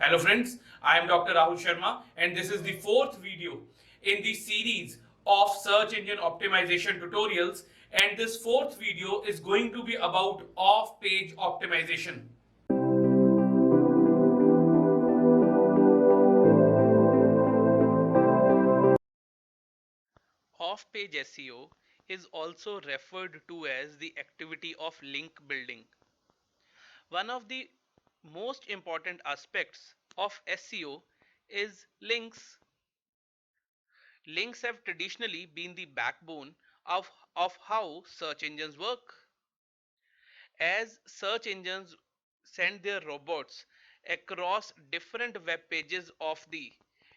Hello friends, I am Dr. Rahul Sharma and this is the fourth video in the series of search engine optimization tutorials, and this fourth video is going to be about off-page optimization. Off-page SEO is also referred to as the activity of link building. One of the most important aspects of SEO is links. Links have traditionally been the backbone of how search engines work. As search engines send their robots across different web pages of the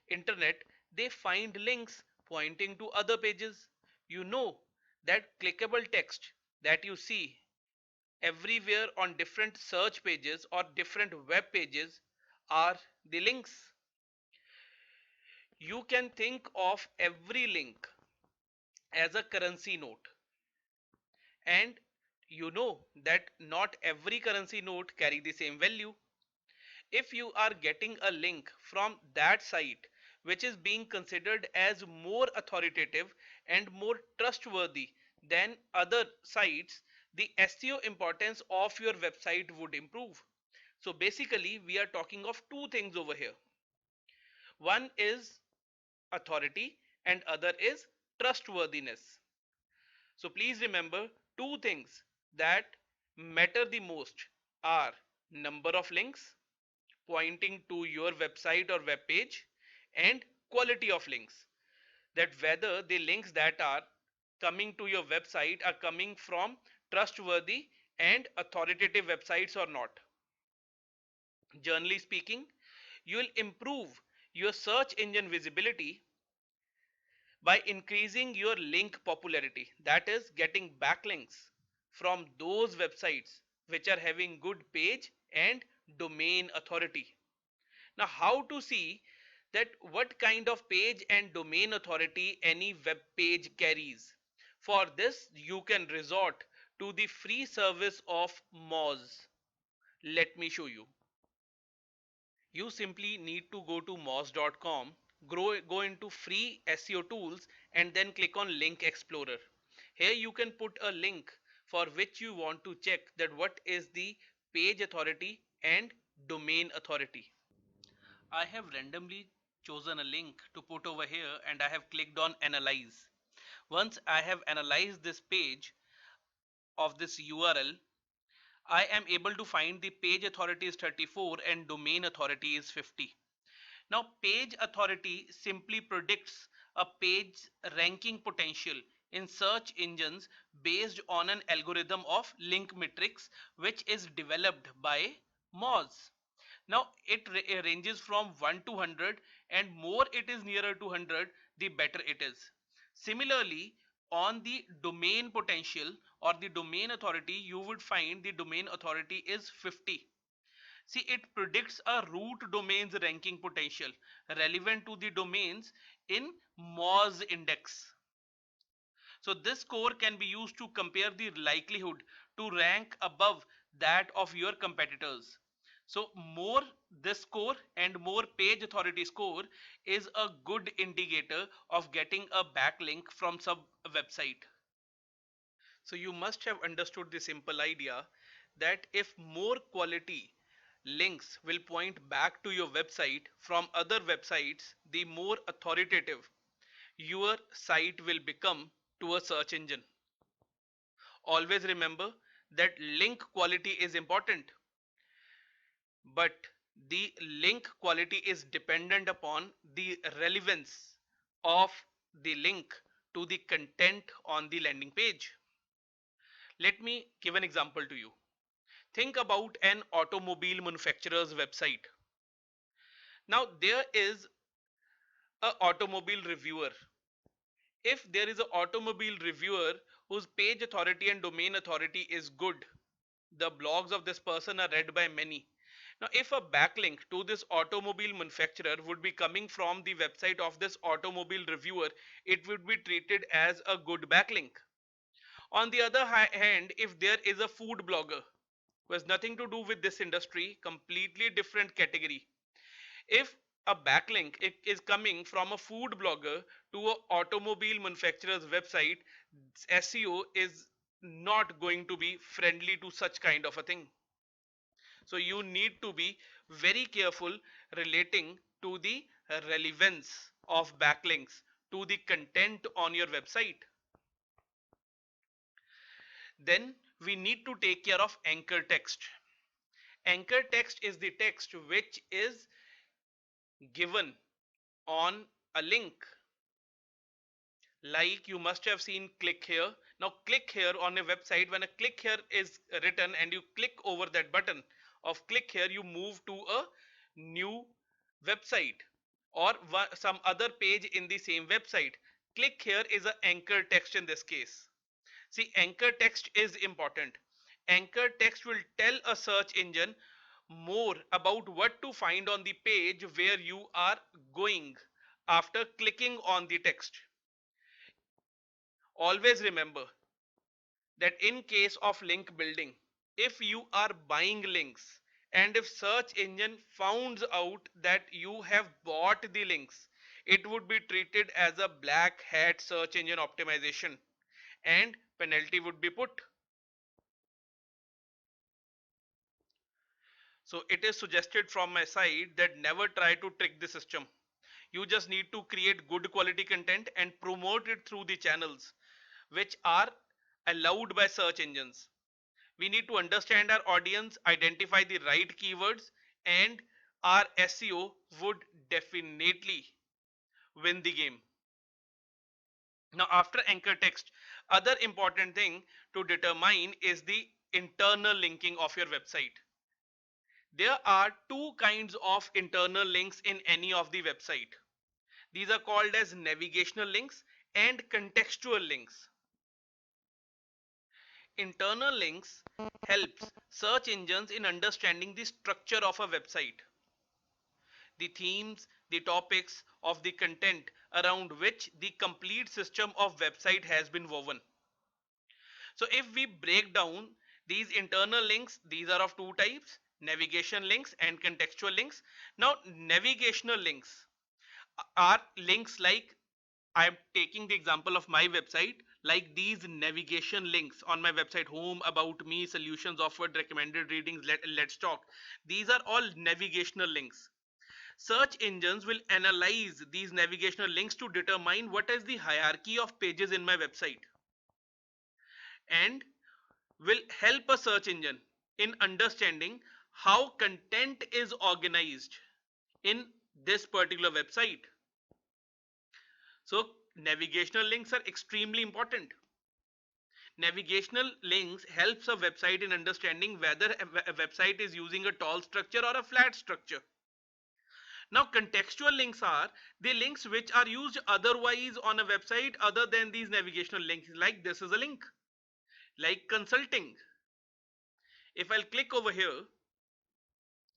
internet, they find links pointing to other pages. You know that clickable text that you see everywhere on different search pages or different web pages are the links. You can think of every link as a currency note, and you know that not every currency note carry the same value. If you are getting a link from that site which is being considered as more authoritative and more trustworthy than other sites, the SEO importance of your website would improve. So basically we are talking of two things over here. One is authority and other is trustworthiness. So please remember, two things that matter the most are number of links pointing to your website or web page, and quality of links, that whether the links that are coming to your website are coming from trustworthy and authoritative websites or not. Generally speaking, you will improve your search engine visibility by increasing your link popularity, that is getting backlinks from those websites which are having good page and domain authority. Now, how to see that what kind of page and domain authority any web page carries? For this, you can resort to the free service of Moz. Let me show you. You simply need to go to moz.com, go into free SEO tools, and then click on Link Explorer. Here you can put a link for which you want to check that what is the page authority and domain authority. I have randomly chosen a link to put over here and I have clicked on analyze. Once I have analyzed this page of this URL, I am able to find the page authority is 34 and domain authority is 50. Now page authority simply predicts a page's ranking potential in search engines based on an algorithm of link metrics which is developed by Moz. Now it ranges from 1 to 100, and more it is nearer to 100 the better it is. Similarly, on the domain potential or the domain authority, you would find the domain authority is 50. See, it predicts a root domain's ranking potential relevant to the domains in Moz index. So this score can be used to compare the likelihood to rank above that of your competitors. So more this score and more page authority score is a good indicator of getting a backlink from some website. So you must have understood the simple idea that if more quality links will point back to your website from other websites, the more authoritative your site will become to a search engine. Always remember that link quality is important, but the link quality is dependent upon the relevance of the link to the content on the landing page. Let me give an example to you. Think about an automobile manufacturer's website. Now there is an automobile reviewer. If there is an automobile reviewer whose page authority and domain authority is good, the blogs of this person are read by many. Now, if a backlink to this automobile manufacturer would be coming from the website of this automobile reviewer, it would be treated as a good backlink. On the other hand, if there is a food blogger who has nothing to do with this industry, completely different category, If a backlink is coming from a food blogger to an automobile manufacturer's website, SEO is not going to be friendly to such kind of a thing. So you need to be very careful relating to the relevance of backlinks to the content on your website. Then we need to take care of anchor text. Anchor text is the text which is given on a link. Like you must have seen click here. Now click here on a website, when a click here is written and you click over that button of click here, you move to a new website or some other page in the same website. Click here is an anchor text in this case. See, anchor text is important. Anchor text will tell a search engine more about what to find on the page where you are going after clicking on the text. Always remember that in case of link building, if you are buying links and if search engine found out that you have bought the links, it would be treated as a black hat search engine optimization and penalty would be put. So it is suggested from my side that never try to trick the system. You just need to create good quality content and promote it through the channels which are allowed by search engines. We need to understand our audience, identify the right keywords, and our SEO would definitely win the game. Now, after anchor text, other important thing to determine is the internal linking of your website. There are two kinds of internal links in any of the website. These are called as navigational links and contextual links. Internal links helps search engines in understanding the structure of a website, the themes, the topics of the content around which the complete system of website has been woven. So if we break down these internal links, these are of two types: navigation links and contextual links. Now, navigational links are links like, I am taking the example of my website, like these navigation links on my website: home, about me, solutions offered, recommended readings, let's talk. These are all navigational links. Search engines will analyze these navigational links to determine what is the hierarchy of pages in my website and will help a search engine in understanding how content is organized in this particular website. So navigational links are extremely important. Navigational links helps a website in understanding whether a website is using a tall structure or a flat structure. Now contextual links are the links which are used otherwise on a website other than these navigational links. Like this is a link, like consulting. If I'll click over here,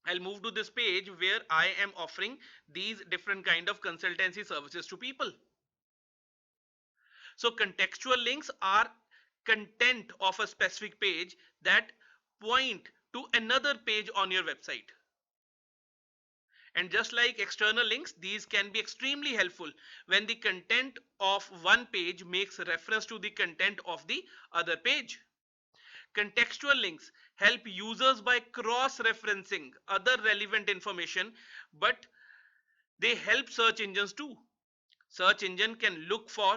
I'll move to this page where I am offering these different kind of consultancy services to people. So contextual links are content of a specific page that point to another page on your website. And just like external links, these can be extremely helpful when the content of one page makes reference to the content of the other page. Contextual links help users by cross-referencing other relevant information, but they help search engines too. Search engine can look for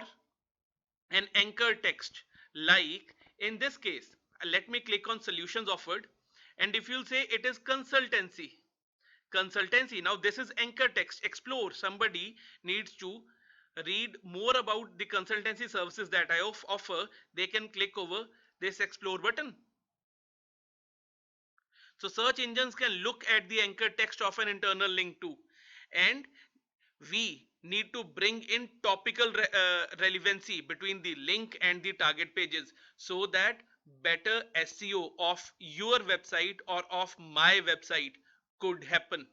an anchor text, like in this case, let me click on solutions offered, and if you'll say it is consultancy, now this is anchor text, explore. Somebody needs to read more about the consultancy services that I offer, they can click over this explore button. So search engines can look at the anchor text of an internal link too. And we need to bring in topical relevancy between the link and the target pages so that better SEO of your website or of my website could happen.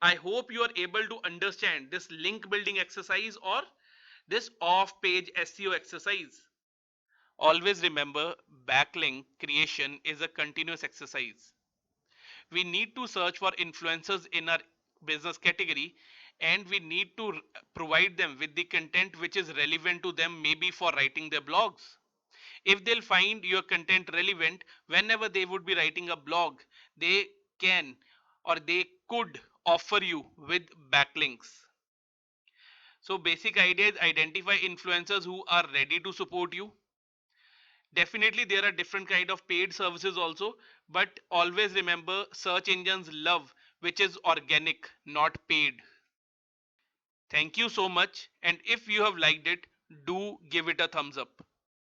I hope you are able to understand this link building exercise or this off page SEO exercise. Always remember, backlink creation is a continuous exercise. We need to search for influencers in our business category, and we need to provide them with the content which is relevant to them, maybe for writing their blogs. If they'll find your content relevant, whenever they would be writing a blog, they can or they could offer you with backlinks. So basic idea is identify influencers who are ready to support you. Definitely there are different kind of paid services also, but always remember search engines love which is organic, not paid. Thank you so much, and if you have liked it, do give it a thumbs up.